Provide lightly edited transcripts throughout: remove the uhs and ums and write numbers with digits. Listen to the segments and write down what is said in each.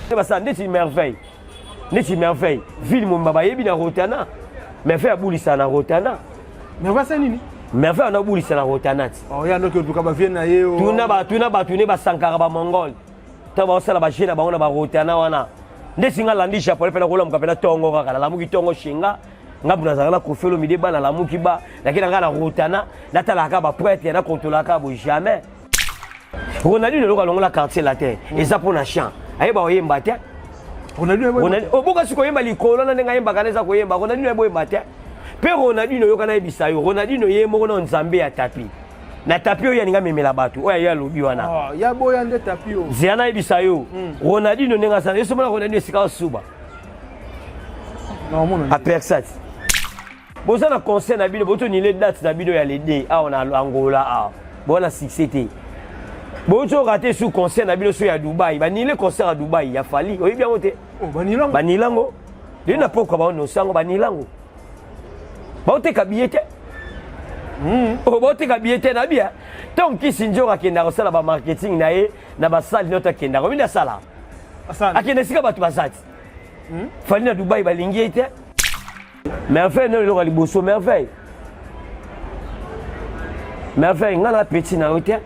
Ça c'est une merveille. C'est une merveille. Ville mon baba yebi na Rotana. Merveille a bouli ça na Rotana. Merveille c'est nini? Merveille na bouli ça na Rotana. Oh ya no que tu ka vient na yo. Tuna ba Sankara ba Mongol. Taba sala ba jena ba ona ba Rotana wana. Ndesinga landi japonais pela kola mukapela tongo kaka la muki tongo shinga. Ngabuna zala kofelo mide ba na la muki ba. Lakini nga na Rotana, natala ka ba prêtre na contrôler ka bo jamais. Ronaldinho loka longola quartier latin. Eza pona champ. Ayeba oyemba te. Ronaldinho oboka siko yemba likolo na nga yemba kaneza ko yemba. Ronaldinho yemba te. Pe Ronaldinho yoka na yebisa yo. Ronaldinho yembo na nzambe ya tapi. Na tapi oyo ninga memela batu. Oya ya lobi wana. Ah, ya boya nde tapi yo. Ziana yebisa yo. Ronaldinho nenga sana. Yeso mona Ronaldinho sika suba. Non mona. A Persat. Boza na concert na bino boto ni le date na bino ya le day. Ah on a Angola ah. Bona succès te. Bozo raté sous concert na bino so ya Dubaï. Ba ni le concert à Dubaï ya fali. Oyi bien moté. Oh banilango. Banilango. Lui na poko ba no sango banilango. Ba ote ka billet. Oh ba ote ka billet na bia. Tant ki sinjo ka kenda ko sala ba marketing na ye na ba salle nota kenda. Ko binda sala. Asana. Akenda sika batu basati. Fali na Dubaï ba lingi ete. Merveille no lo liboso merveille. Merveille ngana petit na hotel.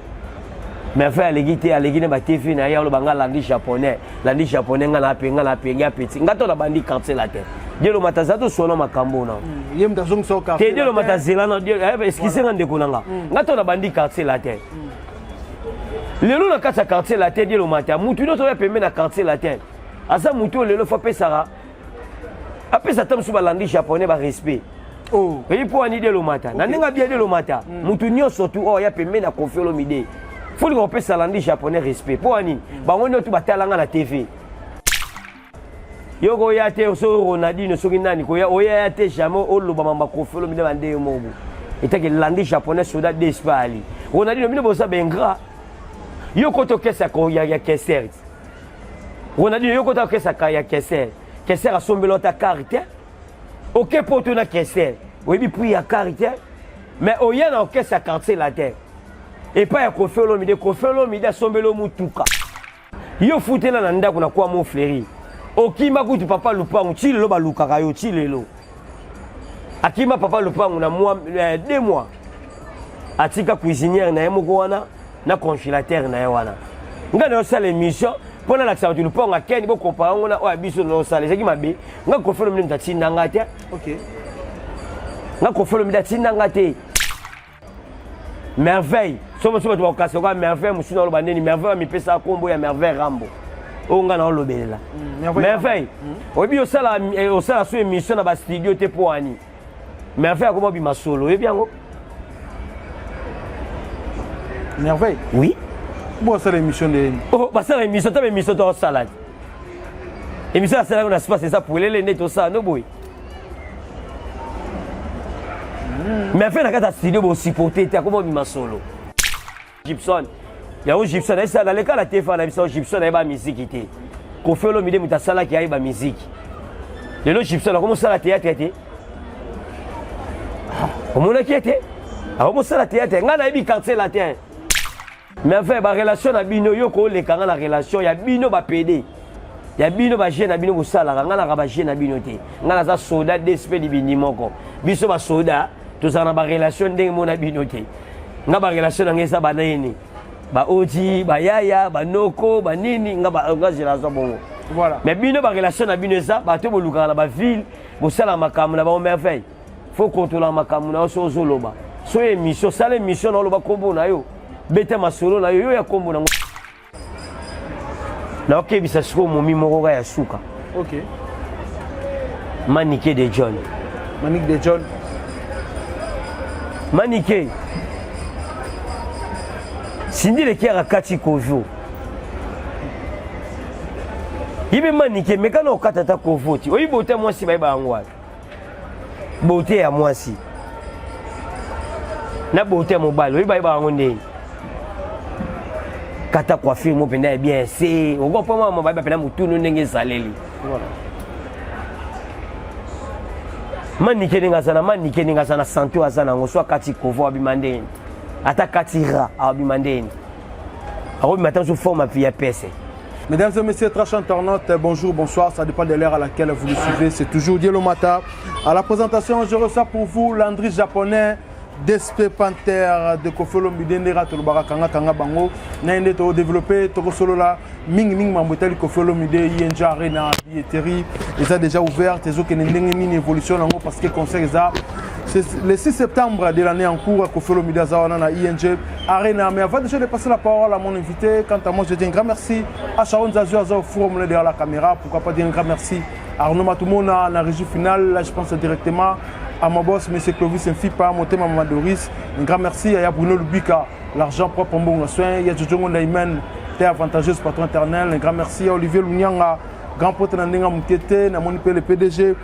Merveille alégité ba TV na ya lo banga landi japonais ngana penga petit. Ngato na bandi quartier la terre. Dieu lo matazato sono makambo na. Yem ta zong so ka. Te Dieu lo matazela na Dieu excusez ngande konanga. Ngato na bandi quartier la terre. Lelo na kasa quartier la terre Dieu lo mata. Mutu no to ya pembe na quartier la terre. Asa mutu lelo fa pesara. Après ça tombe sur balandi japonais ba respect. Oh, et pour ani de lo mata. Na ninga bien de lo mata. Mutu nyo surtout oh ya pembe na konfelo mide. Faut qu'on peut salandi japonais respect. Pour ani, ba ngono tu batalanga na TV. Yoko ya te so Ronaldinho so kinani ko ya oya ya te jamais o lo ba mamba konfelo mide bande mobu. Etake landi japonais soda d'espali. Ronaldinho mine bo sa bengra. Yoko to kesa ko ya keser. Ronaldinho yoko to kesa ka ya keser. Keser a sombelo ta carte. OK pour ton keser. Oui puis ya carte. Mais oya na OK sa carte la terre. Et pas ya kofelo mide sombelo mutuka. Yo futela na ndako na kwa mo fleri. Okima kutu papa lupangu chilelo ba lukaka yo chilelo. Akima papa lupangu na mois 2 mois. Atika cuisinière na yemo wana na congélateur na wana. Ngana yo sala émission pona la xawa lupangu akeni bo comparer ngona o abiso no sala zaki mabe. Nga kofelo mide mtatsinda ngate. OK. Nga kofelo mide tsinda ngate. Merveille. Somo tu vas casser quoi merveille musina lo bandeni merveille mi pesa kombo ya merveille rambo. Onga na lo belela. Merveille. Obi osala so émission na ba studio te po ani. Merveille ko bi masolo, ebi yango. Merveille. Oui. Bon ça l'émission de. Oh, ba ça l'émission ta émission to salade. Émission ça on a space ça pour les net ça no boy. Merveille na kata studio bo supporter te ko bi masolo. Gibson. Ya o Gibson esa dans le cas la TF na biso Gibson na ba musique té. Ko felo mide mutasala ki ba musique. Le lo Gibson comment ça la théâtre té? Comment la qui était? Comment ça la théâtre? Ngana ibi quartier latin. Mais fait ba relation na bino yo ko le kanga la relation ya bino ba PD. Ya bino ba jeune na bino ko sala ngana ka ba jeune na bino té. Ngana za soda d'esprit di binimoko. Biso ba soda to ça na ba relation ndenge mona bino té. Nga ba relation na ngesa ba nini ba oji ba yaya ba noko ba nini nga relation bongo voilà mais bino ba relation na bino ça ba to boluka na ba ville bo sala makamu na ba merveille faut contrôler makamu na so zoloba so émission sala émission na loba kombo na yo beta masolo na yo ya kombo na OK bisa siko momi moko ya suka OK Manique de John Manique Sindi le kia rakati kovo. Ibe Manique mekano okatata kovo ti. Oyi bote mwasi ba iba ngwa. Bote ya mwasi. Na bote mobile oyi ba iba ngonde. Kata kwa film penda bien c'est. Oko pa mama ba penda mutunu ndenge zaleli. Voilà. Manique ninga sana santo azana ngoswa kati kovo abimandeni. Ata katira abimandeni. Arobi matin sous forme à pese. Mesdames et messieurs, très chers internautes, bonjour, bonsoir, ça dépend de l'heure à laquelle vous le suivez. C'est toujours Dielo Mata. À la présentation, je reçois pour vous Landry japonais, DSP Panther de Koffi Olomide Ndera Tolobara Kanga Kanga Bango. Nainde to développé Toko Solo la Ming Mambotel Koffi Olomide ING Arena billetterie. Ils ont déjà ouvert. Ils ont une évolution parce que le conseil le 6 septembre de l'année en cours, Koffi Olomide Azawana ING Arena. Mais avant déjà de passer la parole à mon invité, quant à moi, je dis un grand merci à Sharon Zazu Azao Forum derrière la caméra. Pourquoi pas dire un grand merci à Arnaud Matoumona, la régie finale. Là, je pense directement à mon boss, M. Clovis Nfipa, mon thème Maman Doris. Un grand merci à Bruno Lubika, l'argent propre en bon soin. Il y a Jojo Ndaimen, terre avantageuse patron éternel. Un grand merci à Olivier Lunyanga, grand pote Nandinga Moukete, Namonipe le PDG.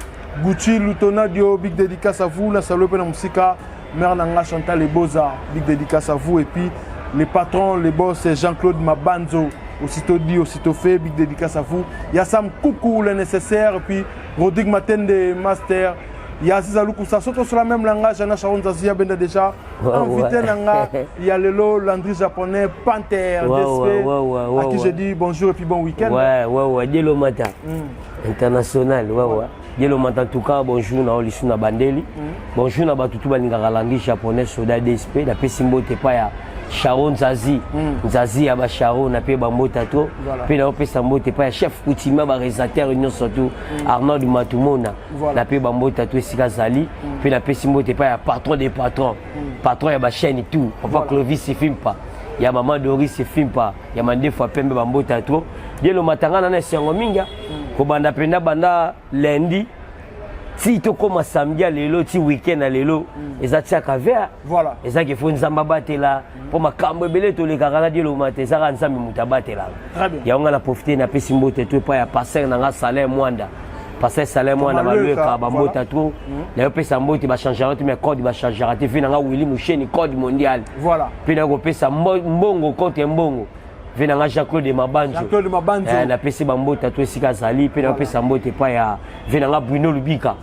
Gucci Lutonadio, big dédicace à vous. La Salope Namusika, mère Nanga Chantal et Beaux-Arts, big dédicace à vous. Et puis les patrons, les boss, Jean-Claude Mabanzo, aussitôt dit, aussitôt fait, big dédicace à vous. Il y a Sam Koukou, le nécessaire. Et puis Rodrigue Matende, master. Il y a Aziz Aloukou, ça saute sur la même langage, Anna Sharon Zazia Benda déjà. Invité Nanga, il y a Lelo, Landry japonais, Panther, DSP, à qui je dis bonjour et puis bon week-end. Ouais, Dielo Mata, international, Dielo Mata en tout cas, bonjour na Olissu na Bandeli, bonjour na Batutu Baningara Landry japonais, soda DSP, na Pesimbo Tepaya, Sharon Zazi, Zazi Aba Sharon, na Pe Bambo Tato, Pe na Pesambo Tepaya, chef coutumier, réalisateur, union surtout, Arnaud Matoumona, na Pe Bambo Tato, Sika Zali, puis na Pesimbo Tepaya, patron des patrons, patron ya ba chaîne et tout, Papa Clovis ne filme pas, il y a Maman Doris ne filme pas, il y a Mandé fois Pembe Bambo Tato, Dielo Matanga na Sengo Minga, Kobanda Penda Banda lundi. Si tu commences samedi à l'élo, si week-end à l'élo, et ça tient qu'à faire. Voilà. Et ça qu'il faut une zambabate là. Pour ma cambre belé, tous les carana de l'omate, ça rend ça me mutabate là. Très bien. Il y a on a profité na pesimbo te tout pas ya passer na salaire moindre. Passer salaire moindre ba le ka ba mota trop. Là pesambo te ba changer mais code ba changer te fi na Willy Moucheni code mondial. Voilà. Puis na ko pesa mbongo compte mbongo. Venanga Jean-Claude Mabanzo. Jean-Claude Mabanzo. Na pesi bambo tato Sika Zali, pe na pesa mbote pa ya venanga Bruno Lubika.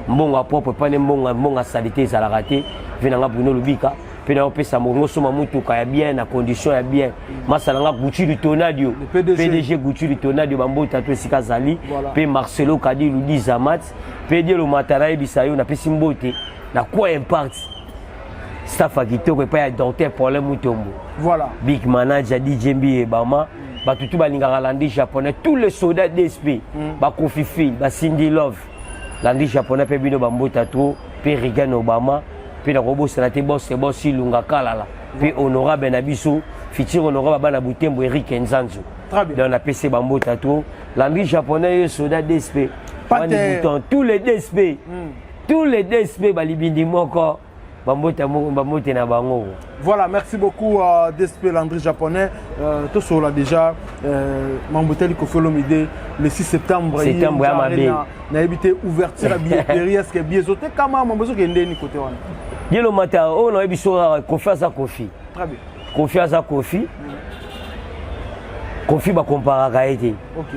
Mbonga propre pa ne mbonga salité za la raté. Venanga Bruno Lubika, pe na pesa mbongo soma mutuka ya bien na condition ya bien. Masalanga Gucci du Tonadio. PDG Gucci du Tonadio bambo tato Sika Zali, pe Marcelo Kadi Ludi Zamat, pe Dielo Matara Bisayo na pesi mbote na quoi impact. Staff à Kitoko pas ya docteur pour le Mutombo. Voilà. Big manager DJ Mbi et Bama, Batutu Balingara Landry japonais, tous les soldats DSP, Kofi Phil, Cindy Love, Landry japonais, Pebino Bambo Tato, P. Reagan Obama, P. Robo Senate Boss et Boss Lunga Kalala, P. Honorable Benabiso, Fitir Honorable Bana Boutembo, Eric Nzanzo. Très bien. Dans la PC Bambo Tato, Landry japonais, soldats DSP, tous les DSP, tous les DSP, Balibindi Moko. Voilà, merci beaucoup à DSP Landry japonais. Tout cela déjà, Mambotel Koffi Olomide le 6 septembre. Septembre, on a évité ouverture à billetterie. Est-ce que billetterie, comment on a besoin de côté on Dielo Mata, on a besoin de confiance à Koffi. Très bien. Confiance à Koffi. Koffi va comparer à Gaëté.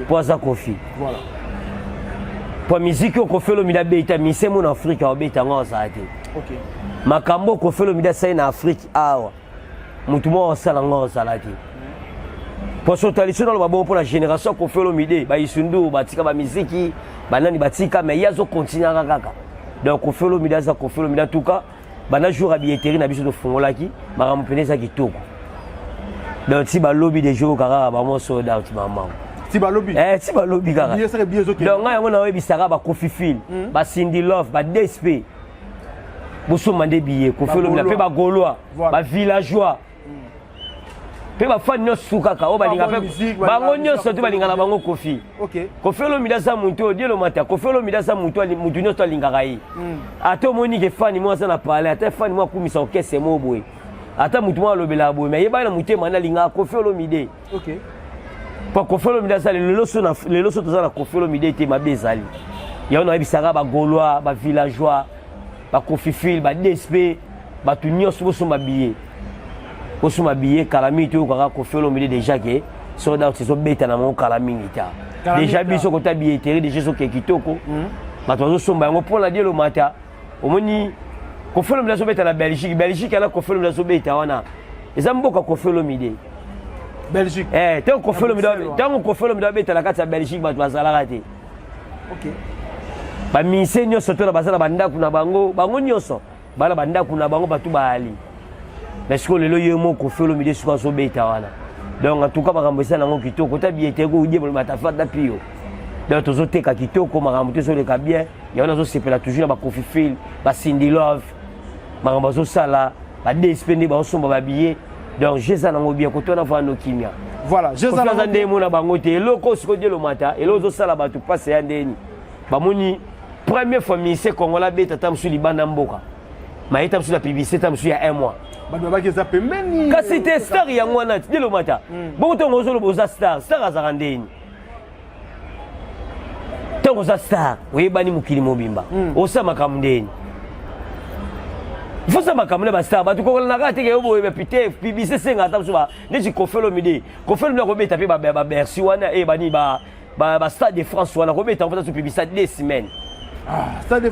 Pour ça, Koffi. Voilà. Pour la musique, Koffi Olomide a béta, mais c'est mon Afrique, on a béta, on a arrêté. Ok. Makambo Koffi Olomide c'est en Afrique awa mutumo osala ngo osala te pour sotaliser dans le babo pour la génération Koffi Olomide ba isundu batika ba muziki banani batika mais yazo continuer kaka donc Koffi Olomide za Koffi Olomide en tout cas bana jour à billetterie na biso de fongolaki makambo peneza kitoko donc si ba lobby des jours kaka ba mo sold out maman si ba lobby si ba lobby kaka donc nga yango na webisaka ba Kofi Phil ba Cindy Love ba DSP Bosso mandé billet, Koffi Olomide pe ba Gaulois, ba villageois. Pe ba fan no sukaka, o ba linga pe ba ngonyo sotu ba linga na bango Koffi. OK. Koffi Olomide za muntu Dielo Mata, Koffi Olomide za muntu ali mutu nyoto linga kai. Ata moni ke fan mo za na parler, ata fan mo kumisa okese mo boy. Ata mutu mo alobela boy, mais yeba na mutu mana linga Koffi Olomide. OK. Pa Koffi Olomide za le loso to za na Koffi Olomide te mabezali. Ya on a bisaka ba Gaulois, ba villageois. Ba Kofi Phil, ba DSP, ba tout nyonso boso mabillé. Boso mabillé kalami to kaka Koffi Olomide déjà que soda c'est so beta na mon kalami ngita. Déjà biso ko ta billetterie déjà so kitoko. Ba to so mba ngo pour la Dielo Mata. Omoni Koffi Olomide so beta na Belgique, Belgique ala Koffi Olomide so beta wana. Eza mboka Koffi Olomide. Belgique. Tant qu'on fait le midabé, la carte à Belgique, tu vas la rater. Ok. Ba mise nyonso to na bazala banda kuna bango nyonso bala banda kuna bango batu baali parce que lelo yemo ko felo mide suka so beta wana donc en tout cas makambo sana ngo kitoko ta biete ko udie bolima ta fata pio donc tozo teka kitoko makambo to so le ka bien ya ona zo sepela toujours ba Kofi Fil ba Cindy Love makambo zo sala ba DSPND ba osomba ba billet donc jeza nango bien ko to na vando kimia voilà jeza na ndé mona bango te eloko siko die lo mata elo zo sala ba tu passe ya ndeni ba moni première fois ministre congolais beta tamsu libanda mboka maïta msu la publicité tamsu ya 1 mois ba ba keza pembeni kasi te star ya ngwana ti le mata bon to ngozo lo boza star azarandeni to ngoza star oyebani mukili mobimba osama kamndeni fosa makamune ba star ba tu ko na ka te ke obo be pité publicité senga tamsu ba ndeti kofelo midi ko beta pe ba Bercy wana e bani ba Stade de France wana ko beta en fait publicité 2 semaines.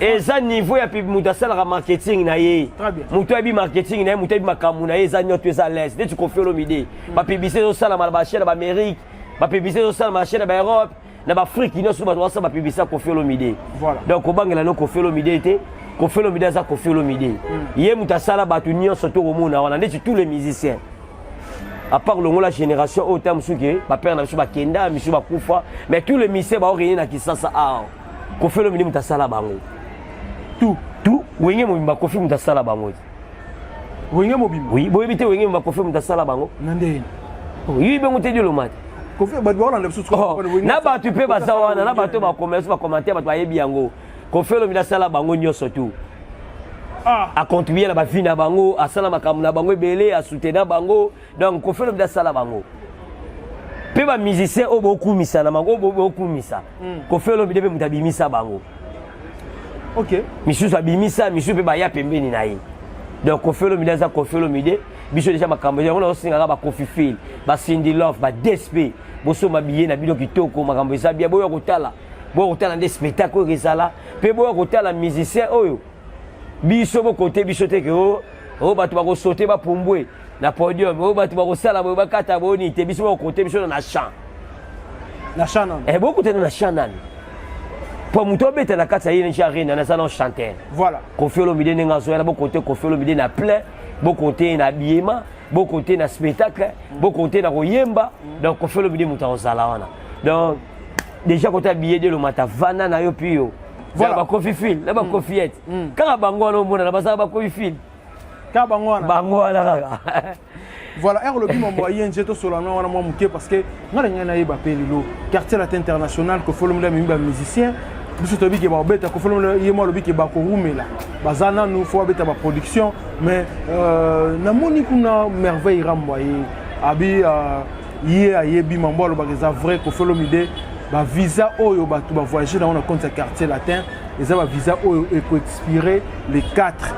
Et ça niveau ya muta sala marketing na ye. Muta bi marketing na muta bi makamu na ye za nyoto za l'aise. Dès tu confie le midi. Ba publicité au sala ba chaîne ba Amérique, ba publicité au sala ba chaîne ba Europe, na ba Afrique ino so ba ba publicité confie le midi. Voilà. Donc au bangela no confie le midi était confie le midi za confie le midi. Ye muta sala ba tu nyo soto ko mona wana ndeti tous les musiciens. À part la génération autant que ma père n'a pas kenda, monsieur ba kufa, mais tous les musiciens ba réunir na Kisasa ah. Kofi lo midi mutasala bango. Tout, wenge mobimba Kofi mutasala bango. Wenge mobimba. Oui, boye bité wenge mobimba Kofi mutasala bango. Nandeni. Oui, be muté dio lo mat. Kofi ba ba na lesu na ba tu pe ba zawana na ba to ba commerce ba commenter ba yebi yango. Kofi lo mutasala bango nyoso tout. A contribuer na ba vie na bango, a sala makamu na bango belé, a soutenir bango. Donc Kofi lo mutasala bango. Pe ba musicien o beaucoup misa na bango beaucoup misa. Kofi lo mide pe mutabimisa bango. OK. Misu abimisa, misu pe ba ya pembeni na ye. Donc Kofi lo mide za Kofi lo mide, biso déjà makambo yango na singa ba Kofi Fil, ba Cindy Love, ba DSP, boso mabiye na bino kitoko makambo za bia boyo kotala. Boyo kotala des spectacles rezala, pe boyo kotala musicien oyo. Biso bo côté biso te ke o ba tu ba ko sauter ba pumbwe. Na podium o batu ba ko sala ba kata boni te biso ko te biso na chant nan beaucoup te na chant nan pour muto beta na kata yene charine na salon chanteur voilà Kofi lo midi nga zo na beaucoup te Kofi lo midi na plein beaucoup te na biema beaucoup te na spectacle beaucoup te na koyemba donc Kofi lo midi muta ozala wana donc déjà côté billet de lo mata vana na yo pio voilà ba Kofi Fil na ba Kofiette quand bango na mona na ba ba Kofi Fil voilà er lobi mo moyen jeto solano wana mo muke parce que ngala ngana yeba pelilo quartier latin international ko folom la mimba musicien biso tobi ke ba beta ko folom la yemo lobi ke ba ko rumela bazana nous faut beta ba production mais na moni kuna merveille ramboye abi ye ayebi mambolo ba za vrai ko folom ide ba visa oyo ba tu ba voyager dans un compte quartier latin et ça ba visa oyo e ko expirer les 4.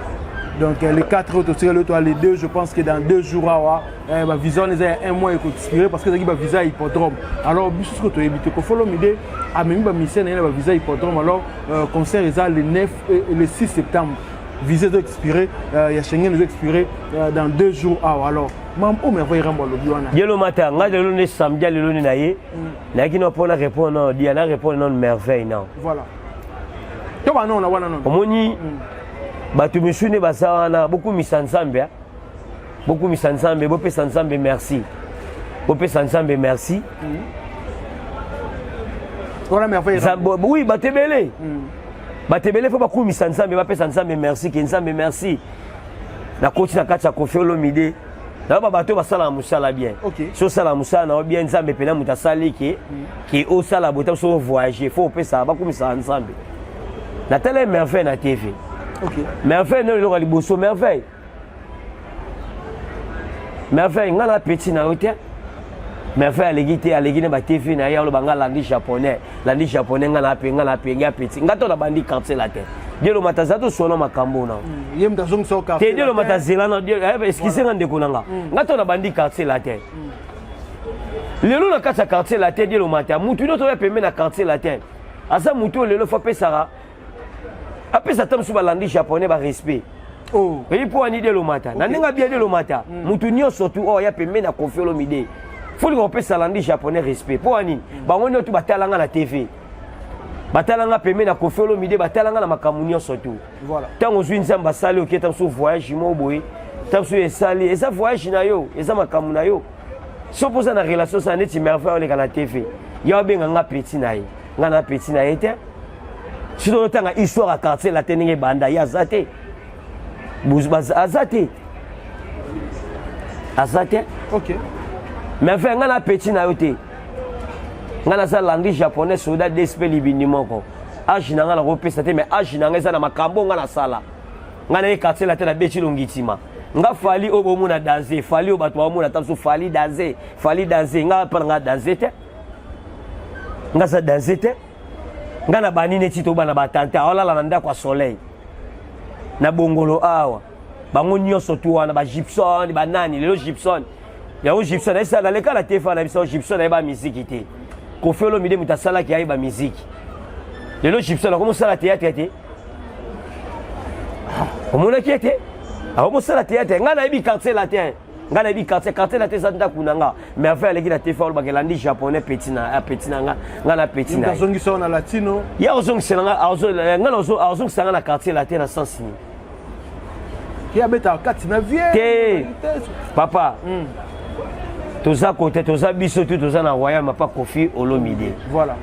Donc les 4 autres, les 2, je pense que dans 2 jours, ma visa est 1 mois expiré parce que c'est un visa hippodrome. Alors, ce que tu as évité, il faut l'aider à même mission un visa hippodrome. Alors, concert le 9 et le 6 septembre. Visa doit expirer, il y a Schengen doit expirer dans 2 jours. Alors, maman, oh mais voyez rambo le biona. Yelo matin, nga de l'one samedi le l'one naie. Na qui n'a pas la réponse non, Diana répond non merveille non. Voilà. Tu vois non, on a non. Omoni batu misune basawana beaucoup misansambe beaucoup misansambe bopé sansambe merci bopé sansambe merci voilà merveille oui batebele batebele faut beaucoup misansambe bopé sansambe merci kensambe merci na koti na kati ya Kofi lo midi na ba bato basala musala bien so sala musala na bien nzambe pena mutasali ki o sala bota so voyager faut pesa ba komisa nzambe na tele merveille na TV. Okay. Merveille non le liboso merveille. Merveille ngala petit na hôtel. Merveille alegi na ba TV na ya lo banga landi japonais ngala penga petit. Ngato na bandi quartier la terre. Dielo matazato solo makambo na. Yem da zong so quartier. Te dielo matazela na excusez ngande konanga. Ngato na bandi quartier la terre. Lelo na kata quartier la terre dielo mata. Mutu no to ya pembe na quartier la terre. Asa mutu lelo fa pesara. Après ça tombe sur balandi japonais ba respect. Oh, et pour ani de lo mata. Na ninga bien de lo mata. Mutu nyo surtout oh ya pembe na Kofi lo midi. faut que opesa landi japonais respect po ani bango nyoto batalanga na TV batalanga peme na Koffi Olomide batalanga na makamunyo surtout voilà tant ozwi nzamba sali oketa so voyage mo boy tant so esali esa voyage na yo esa makamu na yo so posa na relation ça neti merveille oleka na TV ya benga nga petit na ye nga na petit na ye te si to tanga histoire à quartier la teninge banda ya zate buzbaz azate ok mais fait nga na petit na yo te nga na sa langue japonais soda d'esprit libini moko age na nga na repesa te mais age na nga eza na makambo nga na sala nga na quartier la te na beti longitima nga fali obo na danser fali obato ba mona tanso fali danser nga pa nga danser te nga sa danser te nga na banine tito bana batante awala na ndako kwa soleil na bongolo awa bango nyonso tu wana ba Gibson ba nani lelo Gibson ya o Gibson esa na leka la tefa na biso Gibson na ba musique te Koffi Olomide mutasala ki aiba musique lelo Gibson ko mosala théâtre te omona ki te a mosala théâtre nga na ibi quartier latin nga na ibi quartier latin za ndako nanga mais affaire leki la tefa ol bakelandi japonais petit na nga na petit na zongi so na latino ya ozongi senanga nga ozongi sanga na quartier latin na Sansini ya beta kati na vie papa toza côté toza biso tu toza na royaume pa Koffi Olomide voilà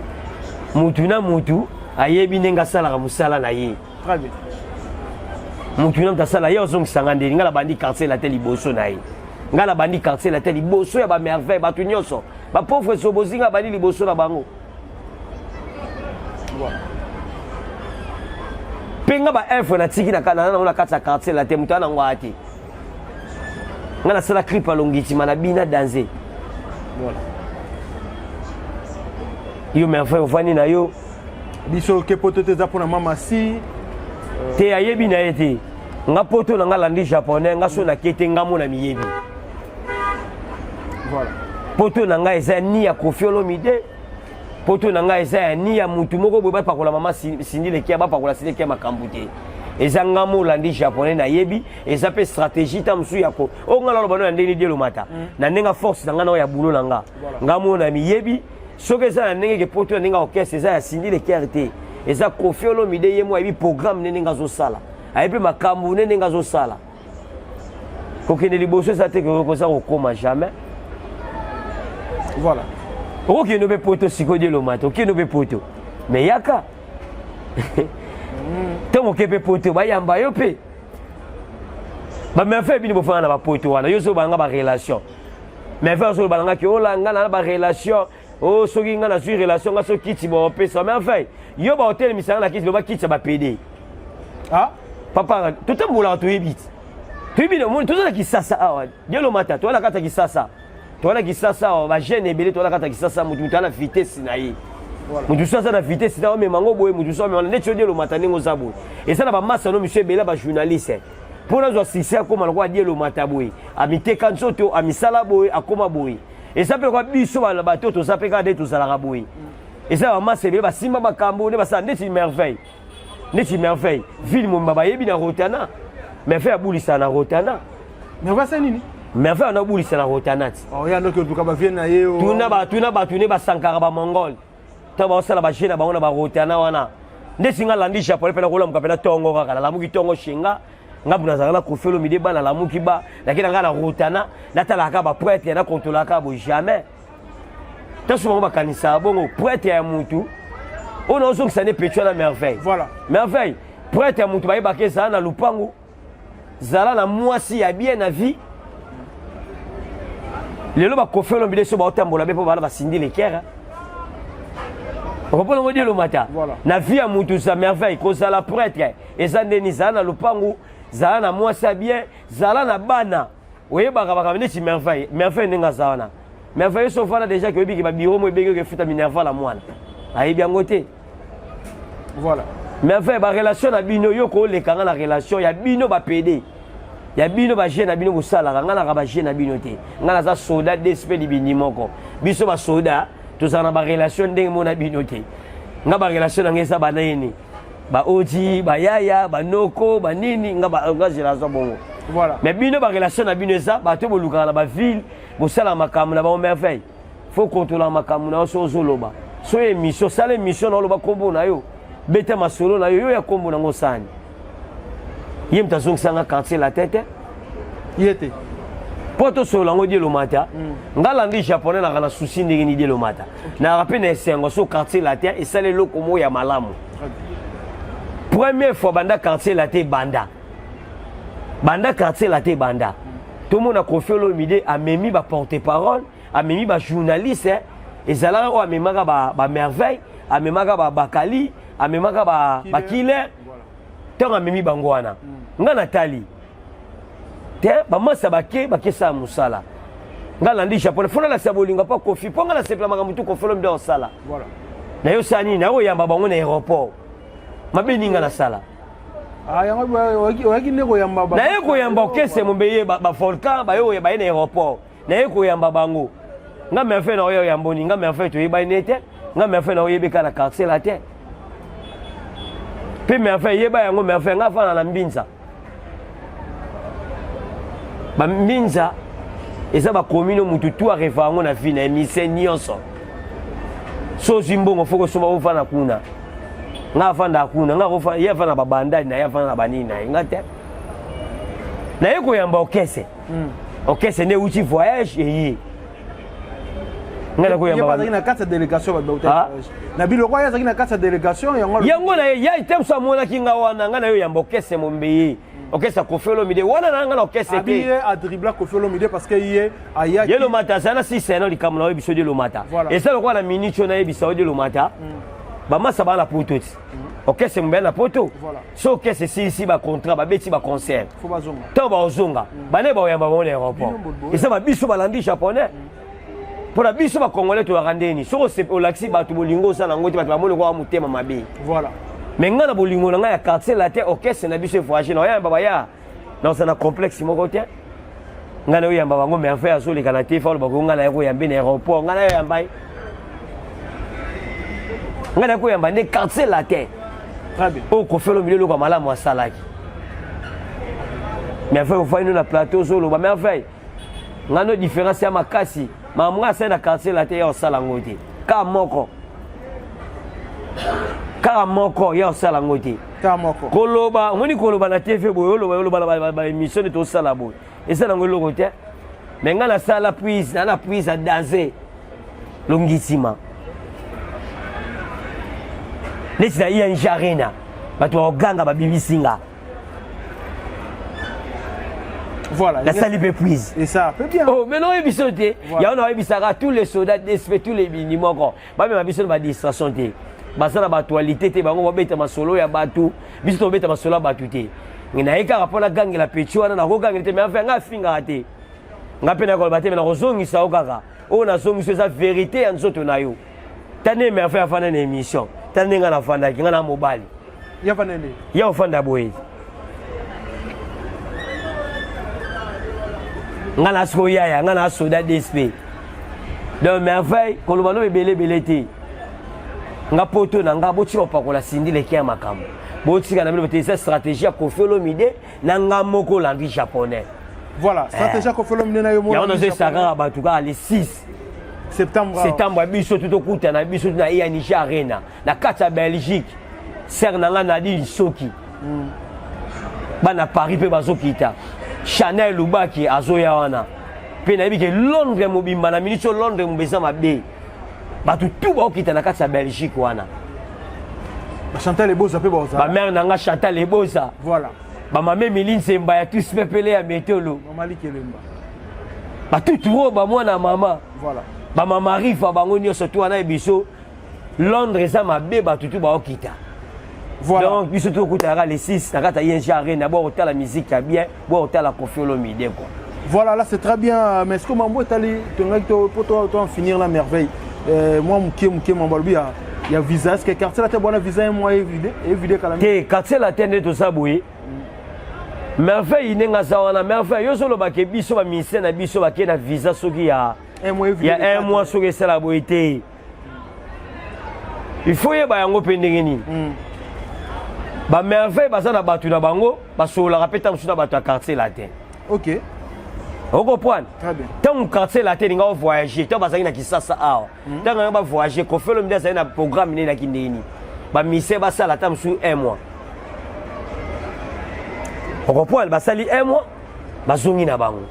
mutu na mutu ayebi nenga sala musala na ye très bien mutu na tasala ye ozongi sanga ndeli ngala bandi quartier la teli boso na ye ngala bandi quartier la teli boso ya ba merveille batu nyonso ba pauvre sobozinga bandi liboso na bango voilà penga ba info na tiki na kana na kata quartier la teli mutana ngwati ngana sala clip alongiti mana bina danser voilà yo merveille vani na yo biso ke poto te za pona mama si te ayebi na ete nga poto na nga landi japonais nga so na kete nga mona miyebi voilà poto na nga eza ni ya Koffi Olomide poto na nga eza ni ya mutu moko boye bapakola mama Cindy Lekia bapakola Cindy Lekia makambu te eza nga mo landi japonais na yebi eza pe stratégie ta musu ya ko o nga lolo na ndeni dielo mata na nenga force na nga na ya bulo na nga mo na miyebi soki eza na ndenge ke poto na nenga orchestre eza ya Cindy Lekia te eza Koffi Olomide ye mo ayebi programme nene nga zo sala ayebi makambu nene nga zo sala kokende liboso eza te ke koza kokoma jamais voilà okokende obe poto sikoyo dielo mata okende obe poto mais yaka ntango oke mpe poto bayamba yo mpe bamerveille bino bofanga na bapoto wana yo so balanga barelation merveille so balangaki olanga na barelation o soki nga nazwi relation nga so kiti baopesa merveille yo baotelemisanga na kiti loba kiti ya bapede papa totambolaka toyebi te tozala kisasa awa dielo mata toala kata kisasa toala kisasa awa bagene ebele toala kata kisasa mutu ana vitesse na ye mutu so aza na vitesse na omemango boye mutu so omemana neti odielo mata ndenge oza boye eza na bamasa no miso ebele bajournaliste mpo nazwa sise akóma lokola dielo mata boye amiteka nzoto amisala boye akóma boye eza mpe lokola biso bato toza mpe kaka nde tozalaka boye eza bamasa ebele basimba makambo nde basala neti merveille ville momba bayebi na rotana merveille abulisaka na rotana merveille anabulisa na rotana ti tuna bato nde basankaka bamongole ntango baosala bagene na bango na barotana wana nde singa landi japonais mpe nakolamuka mpe natongo kaka nalamuki tongo shenga nga mbu nazalaka na Koffi Olomide ba nalamuki ba nakenda nga na rotana natalaka baprêtre nakontrolaka bo jamais ntanso bango bakanisaka bongo prêtre ya mutu oyo naozongisa nde petio na merveille merveille prêtre ya mutu bayebaka ezala na lupangu zala na mwasi ya bien na vie lelo Koffi Olomide so baotambola be mpo bana Cindy Lekia okopona ngo dielo mata na vie ya mutu za merveille kozala prêtre eza ndeni zala na lupangu zala na mwasi ya bien zala na bana oyebaka bakaba neti merveille ndenge aza wana merveille so fana déjà ke oyebiki babiro mo ebenge kefuta minerva la mwana ayebi yango te merveille barelation na bino yo koolekanga na relation ya bino bapede ya bino bagene na bino kosalaka nga naka bagene na bino te nga naza soda despe libindi moko biso basoda tozala na barelation ndenge mo na bino te nga barelation na nga eza banayeni baoji bayaya banoko banini nga relation bongo Voilà. Mais bino ba relation na bino ça ba to boluka na ba ville bo sala makamu na ba merveille faut contrôler makamu na so zoloba so émission sala émission na loba kombo na yo beta masolo na yo ya kombo na ngosani yem tazong sanga quartier la tête yete poto solo ngo dielo mata ngala ndi japonais na kana souci ndenge ni dielo mata na rappel na sengo so quartier la tête et sala loko mo ya malamu première fois banda quartier la tête banda quartier la tête banda tout le monde a confié l'omide a memi ba porte-parole a memi ba journaliste et zala o a memaka ba merveille a memaka ba bakali a memaka ba killer tant a memi bangwana nga natali te ba masa bake sa musala nga landi japonais fona la sabolinga pas confié ponga la sepla maka mutu confié l'omide en sala voilà na yo sani na o yamba bango na aéroport mabeni nga na sala na ye koyamba okese mombeye ba volcan ba yo ba na aéroport na ye koyamba bango nga me fait na oyo yamboni nga me fait to yeba nete nga me fait na oyo yebeka na quartier la terre pe me fait yeba yango me fait nga fana na mbinza ba mbinza eza ba commune mutu tu arefa ngo na fina emise nyonso so zimbongo foko so ba ufana kuna nga fanda kuna nga kofa ye fana babandani na ye fana na banini na nga te na ye koyamba okese okese ne uti voyage et nga ko yamba ba na kata délégation ba dauta na biloko ya zaki na kata délégation yango na ya item so mona kinga wana nga na yo yamba okese mombeye okesa kofelo mide wana na nga na okese te abi a dribla kofelo mide parce que ye aya ye lo mata sana si sena likamuna yo biso de lo mata et ça le quoi na minute na ye biso de lo mata ba masa ba na poto ti okese mbé na poto so okese si ba contrat ba beti ba concert faut bazonga to ba ozonga ba ne ba yamba ba na aéroport et ça ba biso ba landi japonais pour la biso ba congolais to randeni so se olaxi ba to bolingo sana ngoti ba mona ko mutema mabe voilà mais nga na bolingo na ya quartier la terre okese na biso voyage na yamba ba ya na ça na complexe mo côté nga na yamba bango merveille azo le kana te fa ba ko nga na ko yamba na aéroport nga na yamba nga na ko yamba ne quartier la terre très bien o ko felo milelo ko mala mo salaki merveille fa ino na plateau zo lo ba merveille nga no différence ya makasi ma mga sa na quartier la terre ya osala ngoti ka moko ya osala ngoti ka moko koloba ngoni koloba na TV boyo loba ba émission de to sala boy et ça ngolo ngote mais nga na sala prise na prise à danser longisima nesi na iya njarena bato baganga babibisinga voilà la salle peut prise et ça fait bien oh mais non ebisote ya on a ebisaka tous les soldats d'esprit tous les binimoko ba même biso ba distraction te basana ba actualité te bango babeta masolo ya batu biso to beta masolo ya batu te ngina eka rapona gangela pechuana na ko gangela te mais enfin nga finga te nga pena ko bateme na kozongisa okaka o na zongisa za vérité ya nzoto na yo tane mais enfin afana na émission tane nga na fanda ki nga na mobile ya fanene ya ofanda boye nga na so ya nga na soda DSP donc merveille kolobano belé te nga poto na nga boti opakola sindi le kia makambo boti kana mino te stratégie ya kofelo mide na nga moko landi japonais voilà stratégie ya kofelo mide na yo mo ya on a ça ba tout cas les 6 septembre biso tout okuta na biso na iya Niger Arena na kata Belgique ser na nga na di soki bana Paris pe bazokita Chanel Lubaki azoya wana pe na bike Londres mobimba na minute Londres mbeza mabe batu tout bakita na kata Belgique wana ba Chantal Eboza pe boza ba mère na nga Chantal Eboza voilà ba mame Miline Semba ya tous pepele ya metolo mama Likelemba ba tout ro ba mwana mama voilà ba mama rifa bango nyonso to wana biso Londres za mabe batu tout bakita voilà donc biso tout kutara les 6 na kata ING Arena bo hôtel la musique ya bien bo hôtel la Kofelo Mide quoi voilà là c'est très bien mais est-ce que mambo tali pour toi en finir la merveille moi mukie mambalbi il y a visa est-ce que quartier la te bona visa et moi évidé kala te quartier la tende to saboui merveille nenga zawana merveille yo solo ba ke biso ba ministère na biso ba ke na visa soki ya un mois soki c'est la boité il faut y ba yango pendenge ni ba merveille baza na batu na bango basola rapeta msuna batu à quartier latin. OK. On comprend. Très bien. Tant quartier latin nga voyager, tant bazaki na Kisasa awa. Tant nga ba voyager, ko fait le midi ça na programme ni na kindeni. Ba mise ba sala tam sur un mois. On comprend ba sali un mois bazongi na bango.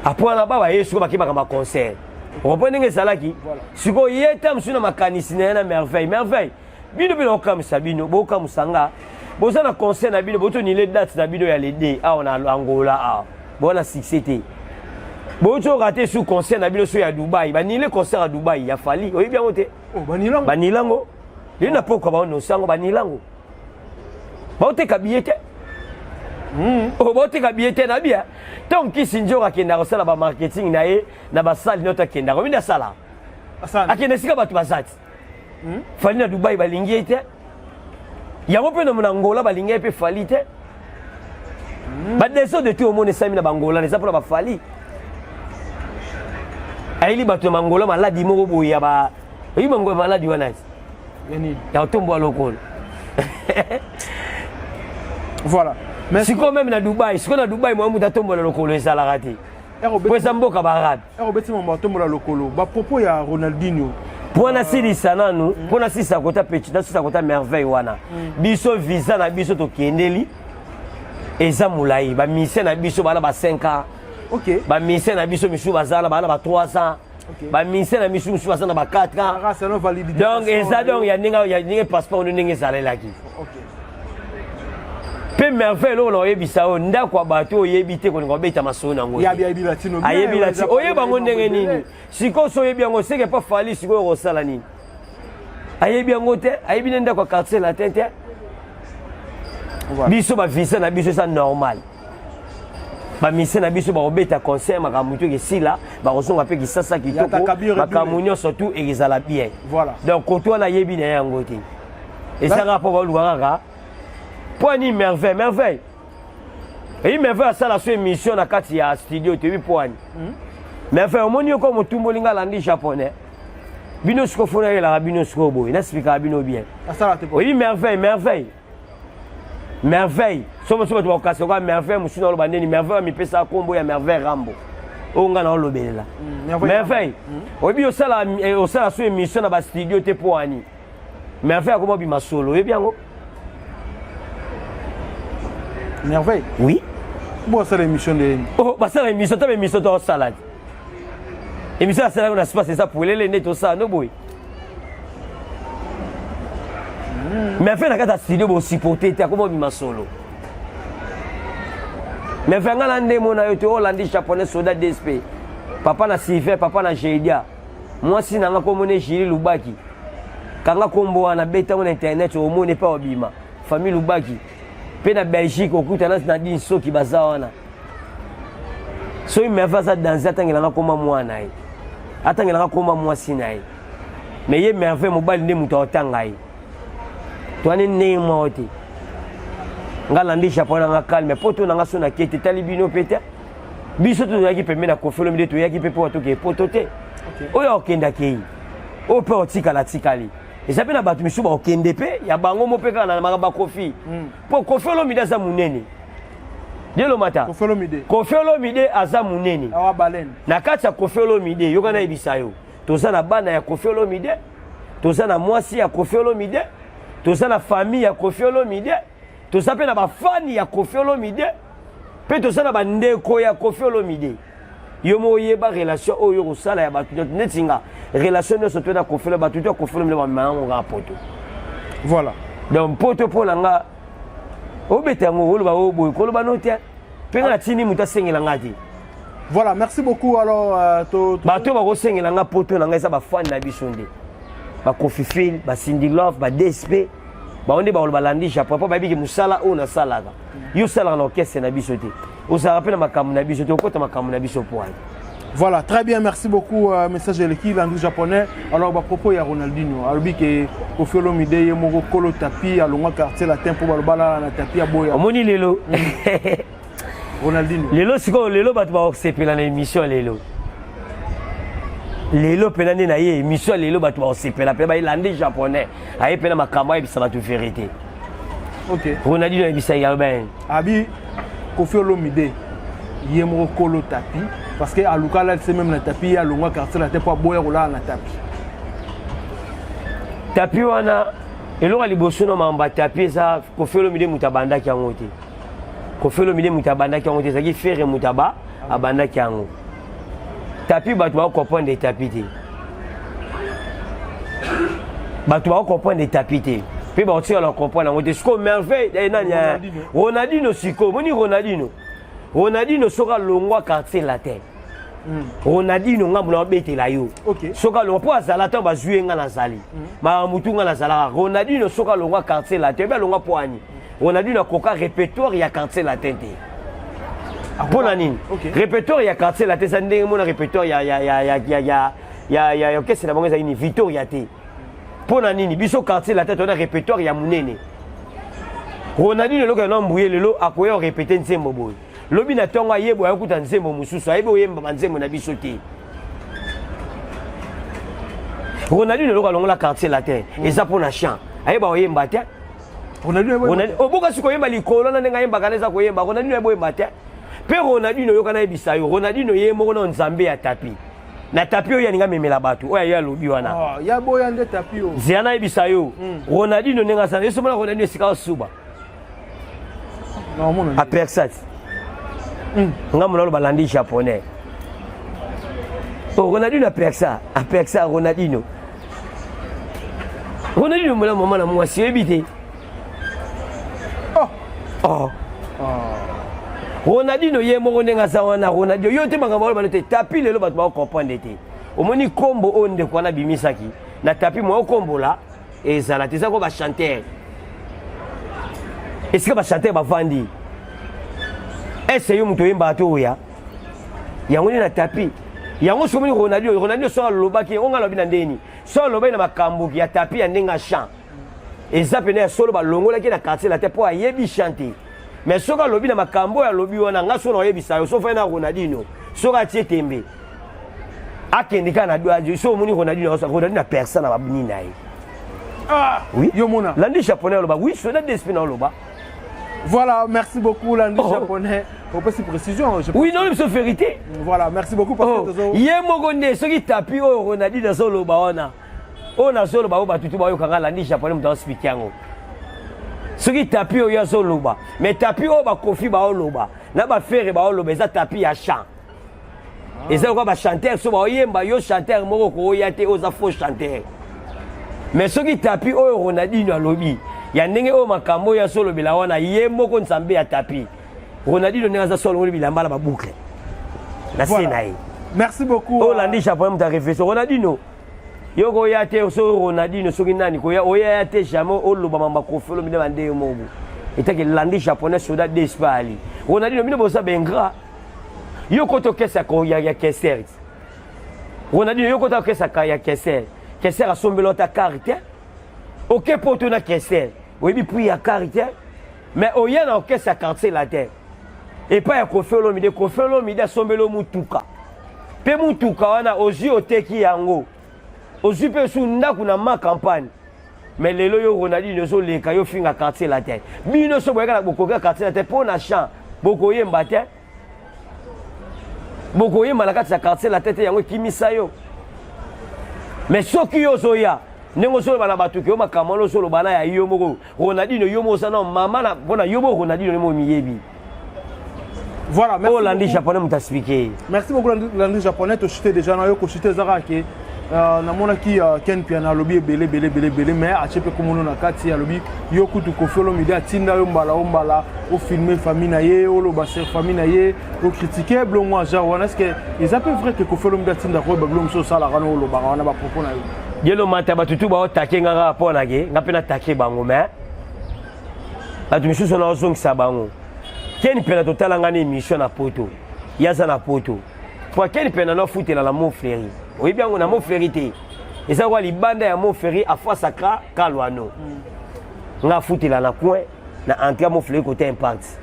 Après là ba yesu ba kima kama concert. On comprend ndenge salaki. Siko yeta msuna makanisi na merveille, merveille. Bino bino comme ça bino boka musanga. Boza na concert na bino boto ni les dates na bino ya les D. Ah on a Angola ah. Bona succès. Boto raté sous concert na bino so ya Dubaï. Ba ni le concert à Dubaï ya fali. Oyi bien ote. Oh banilango. Banilango. Il n'a pas quoi no sango banilango. Ba ote kabiyete. Oh ba ote kabiyete na bia. Tant ki sinjora kenda ko sala ba marketing na ye na ba sala nota kenda. Ko binda sala. Asante. Akenda sika batu basati. Fali na Dubaï balingi ete. Yango pe na Angola balingi pe fali te. Ba deso de tout au monde sami na Angola, ne ça pour ba fali. Aili batu na Angola maladi moko boya ba. Yi bango maladi wana. Yani. Ya tombo lokolo. Voilà. Mais si quand même na Dubaï, si na Dubaï moi muta tombo lokolo ezala rati. Pour ça mboka barabe. Robert mon tombo lokolo. Ba propos ya Ronaldinho. Pour na silisa nanu, pour na silisa kota petit, na silisa kota merveille wana. Biso visa na biso to kendeli. Eza mulai, ba mission na biso bana ba 5 ans. OK. Ba mission na biso misu bazala bana ba 3 ans. Ba mission na biso misu bazala ba 4 ans. Ah, c'est non validité. Donc eza donc ya ninga passeport ninga salelaki. OK. Pe merveille lo lo yebisa o ndako bato yebite ko ngo beta masona ngo. Ya bi latino. Ayebi latino. Oyeba ngo ndenge nini? Siko so yebi ngo seke pas fali siko ko sala nini? Ayebi ngo te, ayebi ndako quartier latin te. Biso ba visa na biso ça normal. Ba mission na biso ba obeta concert makamuto ke sila, ba kosonga pe Kisasa kitoko, makamunyo surtout ezala bien. Voilà. Donc koto na yebi na yango te. Et ça rapport ba luanga. Poani merveille, merveille. Et merveille ça la sua émission na kati ya studio te poani. Merveille omoni ko mutumbo linga landi japonais. Bino sko fona la bino sko boy, na speaker bino bien. Ça te oui merveille, merveille. Merveille. Somo somo to kasi ko merveille musina lo bandeni merveille mi pesa kombo ya merveille Rambo. Onga na lo belela. Merveille. Obi osala sua émission na ba studio te poani. Merveille ko mobi masolo, e bien ngo. Merveille. Oui. Bon, c'est l'émission de. Oh, bah ça l'émission, t'as l'émission de salade. Émission de salade, on a se passé ça pour les net tout ça, no boy. Mais fait la carte studio pour supporter, t'as comment bima solo. Mais fait nga lande mon na yoto hollandais japonais soda DSP. Papa na Siver, papa na Jedia. Moi si nanga komone Jiri Lubaki. Kanga kombo na beta on internet au monde pas obima. Famille Lubaki. Pe na Belgique okutana na din soki bazawana. So imeva za danza atangela koma mwana ai. Atangela koma mwasi nai. Mais ye merveille mobile ne muta otanga ai. Toane ne moti. Ngala ndi japonais nga calme poto nga sona kete talibino pete. Biso to yaki pe mena kofelo mide to yaki pe po to ke poto te. Oyo okenda kei. O pe otika la tikali. Et na batu misuba okende pe ya bango mopeka na makaba kofi po kofelo mide za munene dielo mata kofelo mide aza munene awa balen na kati ya kofelo mide yoka na ibisayo toza na bana ya kofelo mide toza na mwasi ya kofelo mide toza na famille ya kofelo mide toza pe na ba fani ya kofelo mide pe toza na bandeko ya kofelo mide yo mo yeba relation oyo ko sala ya batu netinga relation no soto na kofelo batu to kofelo mle ba mango ga poto. Voilà. Donc poto po nga obeta ngo wolo ba oboy ko lo ba notia pe na tini muta sengela ngati. Voilà, merci beaucoup alors bato ba ko sengela nga poto na nga esa ba fan na bisonde. Ba Kofi Fil, ba Cindy Love, ba DSP, ba onde ba lo balandi japo pa ba biki musala o na salaka. Yo sala na orchestre na bisote. On se rappelle ma biso to kota ma biso poil. Voilà, très bien, merci beaucoup. Message de l'équipe, l'anglais japonais. Alors, à propos, il y a Ronaldinho. Alors, que Kofi Olomide, il y a mon colo tapis, à l'ongwa quartier latin pour le bala na tapis à boya. Omoni lelo. Ronaldinho. Lelo siko lelo bat ba osepe na émission lelo. Lelo penane na ye émission lelo bat ba osepe la pe ba l'anglais japonais. Aye pena makamba et ça va te vérité. Ok. Ronaldinho ebisa yalben. Abi Koffi Olomide yemro kolo tapis parce que à Lukala c'est même le tapis à longa quartier la tête pas boire là na tapis. Tapis wana eloko liboso no mamba tapis ça Koffi Olomide mutabanda ki yango te. Koffi Olomide mutabanda ki yango te zaki faire mutaba abanda ki yango. Tapis batu ba comprendre des tapis te. Batu ba comprendre des tapis te. Puis bah tu vas comprendre on te siko merveille nanya Ronaldinho siko moni Ronaldinho soka longwa quartier la terre. Ronaldinho ngambula bete la yo. Soka longwa po azala ta ba jouer nga na zali. Ma mutunga na zala Ronaldinho soka longwa quartier la terre ba longwa poani. Ronaldinho koka répertoire ya quartier la terre. Pona nini? Répertoire ya quartier la terre ça ndenge mona répertoire ya qu'est-ce na bonga ini Victoria te. Pona nini biso quartier la tête on a répertoire ya munene Ronaldinho loka na mbouye lelo akoya répéter nzembo boy lobi na tonga yebo yakuta nzembo mususu ayebo yemba nzembo na biso te Ronaldinho loka longola quartier la tête eza pona chant ayeba yemba te Ronaldinho oboka siko yemba likolo na ndenga yemba kaneza ko yemba Ronaldinho yebo yemba te pe Ronaldinho yoka na ebisa yo Ronaldinho yemo na nzambe ya tapi na tapio ya ninga memela batu oya ya lobi wana ya boya nde tapio ziana ibisa yo Ronaldinho ninga sana yeso mona Ronaldinho sika suba non mona apersat nga mona lo balandi japonais oh Ronaldinho apersa Ronaldinho mona mama na mwasi ebite Ronaldinho yemo ndenga sawana Ronaldinho yote makambo balote tapi lelo batu ba comprendre te omoni kombo onde kwa na bimisaki na tapi mo kombola ezala teza ko ba chanteur est-ce que ba chanteur ba vandi est-ce yo muto yemba to ya yango ni na tapi yango somoni Ronaldinho so lobaki onga lobi na ndeni so lobi na makambo ya tapi ya ndenga chant eza pene solo ba longola ki na quartier la te po ayebi chanter. Mais soka lobi na makambo ya lobi wana nga so na yebisa yo so fa na Ronaldinho soka tie tembe akendika na doaji so moni Ronaldinho na personne na babuni na ye oui yo mona landi japonais loba oui so na despina loba voilà merci beaucoup landi japonais pour petite précision oui non c'est vérité voilà merci beaucoup parce que yemogonde soki tapi o Ronaldinho so loba ona so loba o batutu ba yo kanga landi japonais mta speak yango soki tapi o ya so loba mais tapi o ba Koffi ba o loba na ba faire ba o loba eza tapi ya chant eza ko ba chanteur so ba yemba yo chanteur moko ko ya te oza faux chanteur mais soki tapi o Ronaldinho alobi ya ndenge o makambo ya so lobela wana ye moko nzambe ya tapi Ronaldinho ndenge za so lobela bilamba ba boucle na senaï merci beaucoup Hollandi japonais mta réflexion Ronaldinho yoko ya te so Ronaldinho soki nani ko ya oya ya te jamais oloba mamba Koffi Olomide bande mobu etake landi japonais soda d'espali Ronaldinho mino bosa bengra yoko to kesa ko ya keser Ronaldinho yoko to kesa ka ya keser asombelo ta carte OK poto na keser oyebi puis ya carte mais oya na kesa quartier la terre et pas ya Koffi Olomide asombelo mutuka pe mutuka wana ozi oteki yango ozi pe su ndaku na ma campagne mais lelo yo Ronaldinho so leka yo finga quartier la terre bino so boyaka na bokoka quartier la terre po na champ bokoyemba te bokoyemba na kati ya quartier la terre yango kimisa yo mais soki yo zoya nengo so bana batuki yo makamalo so lobana ya yo moko Ronaldinho yo mo sana mama na bona yo bo Ronaldinho mo miyebi. Voilà, merci. Landi japonais m'a expliqué. Merci beaucoup Landi japonais to chuter déjà na yo ko chuter zarake na mona ki Ken Piana lobby belé mais a chepe komono na kati ya lobby yo kutu Koffi Olomide atinda yo mbala o filmer famille na ye o loba ser famille na ye o critiquer blongo a jawana est-ce que ils appellent vrai que Koffi Olomide atinda ko blongo so sala rano loba wana ba propos na yo yelo mata batutu ba otake nga rapport na ge ngapena take bango mais batu misusu na ozongisa bango Ken Piana totala ngani émission na poto yaza na poto pour Ken Piana na futela la Montfleury oui bien on a Montfleury te et ça quoi libanda ya Montfleury à fois sacra kalwano nga futela na coin na entrée Montfleury côté impact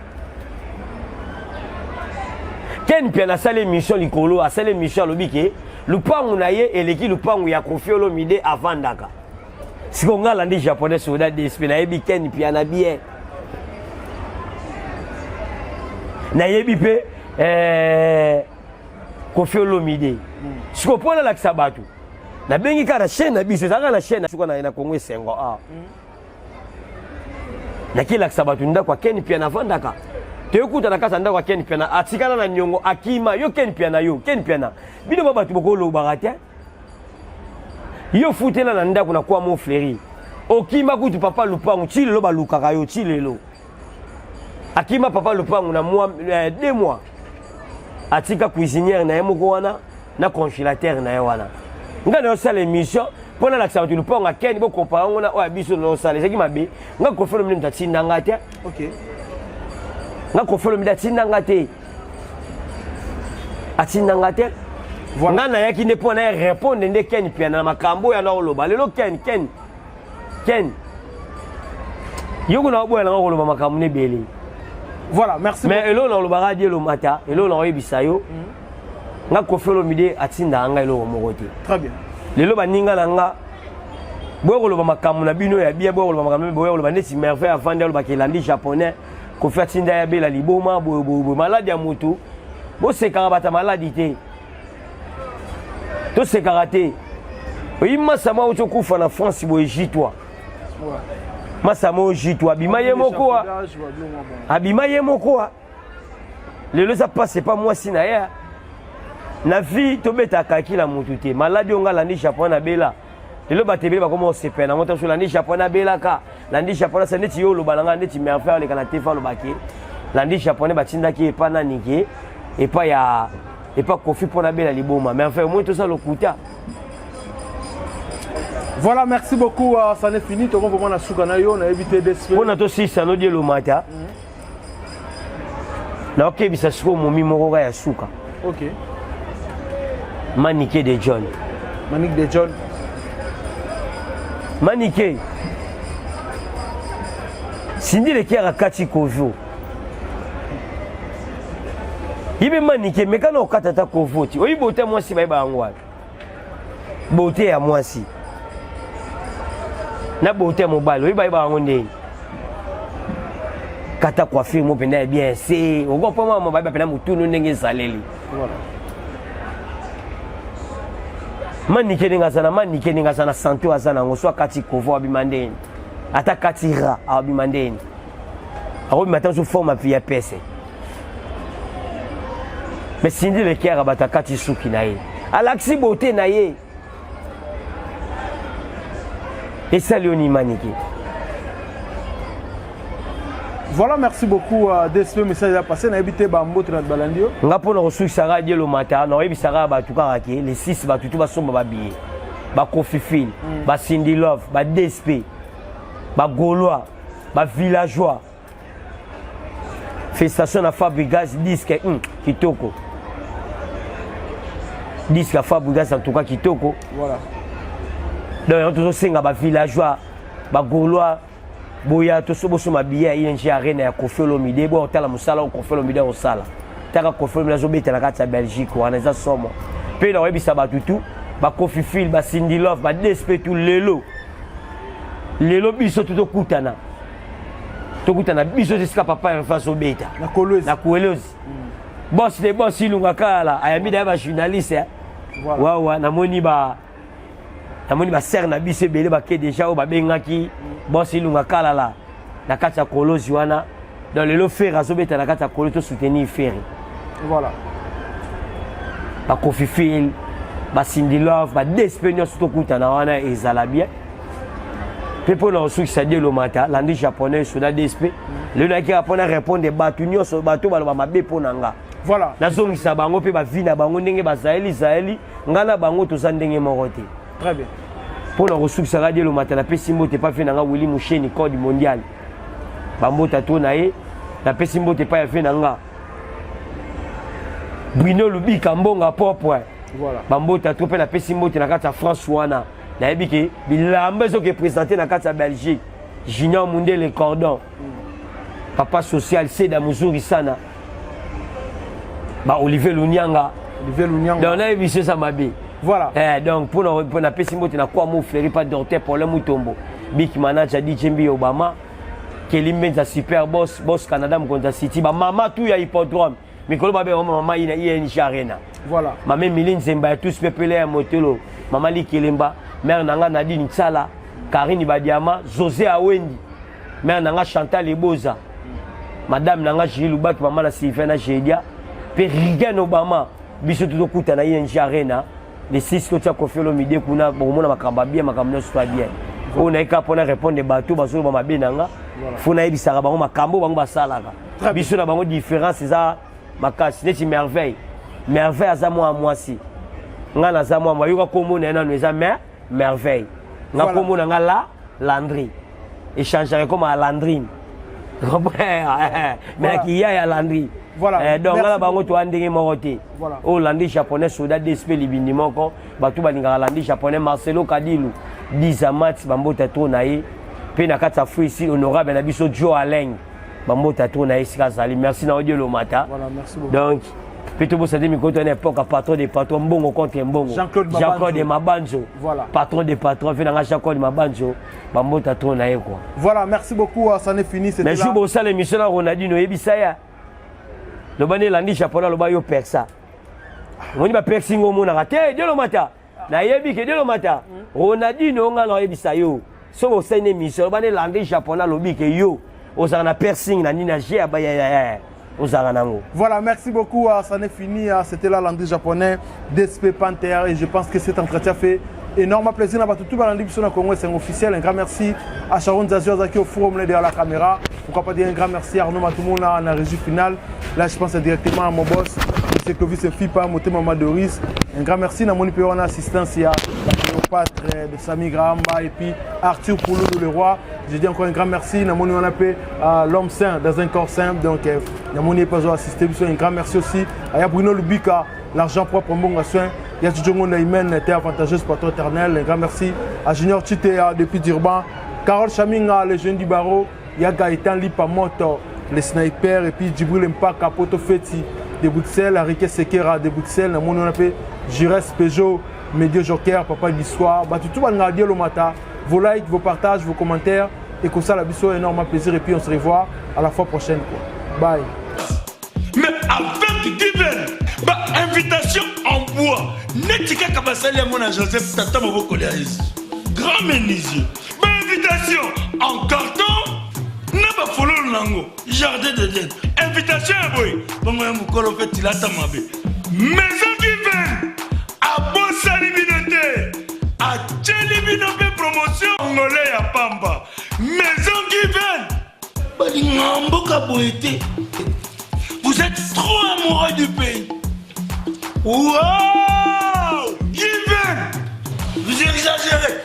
Ken Piana sale émission likolo a sale émission lobike lupangu na ye eleki lupangu ya Koffi Olomide avant daka siko nga landi japonais soda DSP na yebi Ken Piana bien nayebi pe Koffi Olomide siko pona la kisabatu na bengi kara chaîne na biso zaka na chaîne siko na Congo Sengo na kila kisabatu nda kwa Ken pia na vandaka tekuta na kasa nda kwa Ken pia na atikana na nyongo akima yo Ken pia na bino baba tubokolo barata yo futela na nda kuna kwa mo fleri okima kutu papa lupangu chile lo balukaka yo chile lo akima papa lupangu na mois 2 mois atika cuisinière na yemoko wana na congélateur na wana ngana yo sala émission pona la kisabatu lupangu akeni bo compara ngona o biso no sala seki mabe nga Koffi Olomide mtatsinda ngate OK nga Koffi Olomide atsinda ngate atsinda ngate voilà nga na yaki ne pona répondre nde Ken pia na makambo ya na oloba lelo Ken yoko na boya na oloba makambo ne bele. Voilà, merci. Mais elo na oloba radio lo mata elo na oyebisa yo nga Koffi Olomide atsinda nga elo mokote. Très bien. Lelo baninga na nga boya oloba makambo na bino ya bia boya oloba makambo boya oloba neti merveille avant de oloba kelandi japonais Koffi atsinda ya bela liboma boyo malade ya mutu bo sekara bata maladi te to sekara te oyima sama ocho kufa na France boye jitwa masama ojitwa abima ye moko abima ye moko lelo ça passe pas moi si na ya na vie to betaka kila mutu te maladi onga landi Japon na bela lelo batebele bakoma osepe na ngota so landi Japon na bela ka landi Japon sa neti yo lo balanga neti merveille le kana tefa lo baki landi Japon batinda ki epa na nike epa ya epa Koffi pona bela liboma merveille moi tout ça lo kuta. Voilà, merci beaucoup. Ça n'est fini. On va on a évité des on a aussi ça nous dit le matin. Na OK bisa siko momi moko ya suka. OK. Manique de John. Manique de John. Manique. Sindi le kera kati kovo. Ibe manique mekano katata kovo ti. Oyi bote moi si baiba ngwa. Bote ya moi si. Na bote mobile oyi baiba ngonde. Kata coiffure mo penda bien c'est on comprend moi mo baiba penda mutunu ndenge saleli. Voilà. Manique ninga sana santo azana ngoswa kati kovo abimandeni. Ata kati ra abimandeni. Awo matin sous forme via PC. Mais Sindi le kera bata kati suki na ye. Alaxi beauté na ye. Et ça Léonie Manique. Voilà, merci beaucoup. DSP message a passé. On a habité Bambo Trinat Balandio. On a pour nous reçu Sarah Dieu le matin. On a eu Sarah Batuka les 6 Batutu Basomba Babi. Ba Koffi Fil, ba Cindy Love, ba DSP, ba Gaulois, ba Villageois. Félicitations à Fabregas disque Kitoko. Disque à Fabregas en tout cas Kitoko. Voilà. Donc on toujours singa ba Villageois, ba Gaulois. Boya to sobo so mabiya ING arena ya Koffi Olomide bo otala musala Koffi Olomide osala taka Koffi Olomide zo betela kati ya Belgique wana eza somo pe na webisa batutu ba Koffi Fil ba Cindy Love ba DSP tout lelo biso tout okutana biso jusqu'à papa en face au beta na Kolwezi boss de boss ilunga kala ayami da ba journaliste voilà wa namoni ba ser na biso ebele bake déjà o babengaki boss ilunga kala la na kati ya Kolwezi wana dans lelo fer azobeta na kati ya Kolwezi to soutenir fer voilà ba Koffi Fil ba Cindy Love ba DSP nyonso tokutana wana ezala bien pe mpo na osukisa die lo mata landi japonais soda DSP lelo nayaki apona répondre bato nyonso bato baloba mabe mpo na nga voilà nazongisa bango mpe bavi na bango ndenge bazali nga na bango toza ndenge moko te. Très bien. Pour le ressources radio le matin, la pessimbo t'es pas fait dans Willy Moucheni code mondial. Bambo tato nae, la pessimbo t'es pas fait dans Bruno Lubi Kambonga propre. Voilà. Bambo tato pe la pessimbo t'es dans la France wana. Na ebike bilamba zo ke présenté dans la Belgique. Junior Mundé le cordon. Papa social c'est da Muzuri sana. Ba Olivier Lunyanga. Dans la émission ça m'a bien. Voilà. Donc pour la pessimbo tu n'as quoi mot fléri pas docteur pour le mutombo. Big manager DJ Mbi Obama. Kelimbenza super boss Canada Mkonza City ba mama tout ya hippodrome mikolo ba be mama ina ING Arena voilà mama Miline Zemba tous pepele ya motelo mama Likelemba mère nanga Nadine Tsala Karine Badiama José Awendi mère nanga Chantal Eboza madame nanga Julie Lubaki mama la Sylvain Jedia pe Rigen Obama biso tout kuta na ING Arena les 6 que tu as confié le midi kuna bomona makamba bien makamno soit bien on a qu'à pour répondre bateau bazo ba mabenanga fona ebisaka bango makambo bango basalaka biso na bango différence eza makasi neti merveille aza moi mwasi nga na za moi yoka komona na eza merveille nga komona nga la Landry échangerait comme à Landrine mais qui y a Landry voilà donc là bango to andenge moroté au Landry japonais soda d'esprit libinimoko batu balinga Landry japonais Marcelo Kadilu 10 amats bambota to nae pe na kata fu ici honorable na biso Joe Alain bambota to nae sika sali merci na audio le matin voilà merci beaucoup donc plutôt vous savez miko to na époque patron des patrons mbongo contre mbongo Jean-Claude de Mabanjo voilà patron des patrons fait na Jean-Claude de Mabanjo bambota to nae quoi voilà merci beaucoup ça n'est fini c'était là merci beaucoup ça l'émission na Ronaldinho ebisaya le bani Landry japonais le ba yo persa ngoni ba persingo mona raté de le matin na yebi ke de le matin Ronaldinho nga na ebisa yo so au sein émission le bani Landry japonais lobi ke yo ozana piercing na nina jia ba ya ozana nango. Voilà, merci beaucoup, ça n'est fini, c'était là Landry japonais DSP Panther et je pense que cet entretien fait énorme plaisir à tout Landry sur le Congo, c'est officiel. Un grand merci à Sharon Zazio qui au forum derrière la caméra. Pourquoi pas dire un grand merci à Arnaud Matoumona en la régie finale. Là je pense directement à mon boss, c'est Clovis Fipa, Moté Mama Doris. Un grand merci à mon en assistance, il y a Cléopâtre de Samy Grahamba et puis Arthur Poulou de Leroy. Je dis encore un grand merci à mon appelé l'homme saint dans un corps saint. Donc à mon pas assisté, un grand merci aussi à Bruno Lubika, l'argent propre, bon soin. Il y a toujours mon Imen, était avantageuse pour toi éternel. Un grand merci à Junior Chite depuis Durban, Carole Chaminga, les jeunes du barreau. Il y a Gaëtan Lipamoto, les snipers, et puis Djibril Mpaka, Poto Feti, de Bruxelles, Ariké Sekera, de Bruxelles, on appelle Jires Peugeot, Médio Joker, Papa d'Histoire. Tout le monde le matin. Vos likes, vos partages, vos commentaires. Et comme ça, la biseau, énormément plaisir. Et puis on se revoit à la fois prochaine. Bye. Mais avec Given, invitation en bois. Netika Kabasali à mon Joseph Tata Moboko grand menuisier. Invitation en carton. Naba follow nango. Jardin de Dieu. Invitation à boy. Bongo ya mukolo fait il a tamabe. Maison Given. A bon salibinote. A tchelibinote promotion. Ngolé ya pamba. Maison Given. Balingambo kaboete. Vous êtes trop amoureux du pays. Wow! Given! Vous exagérez.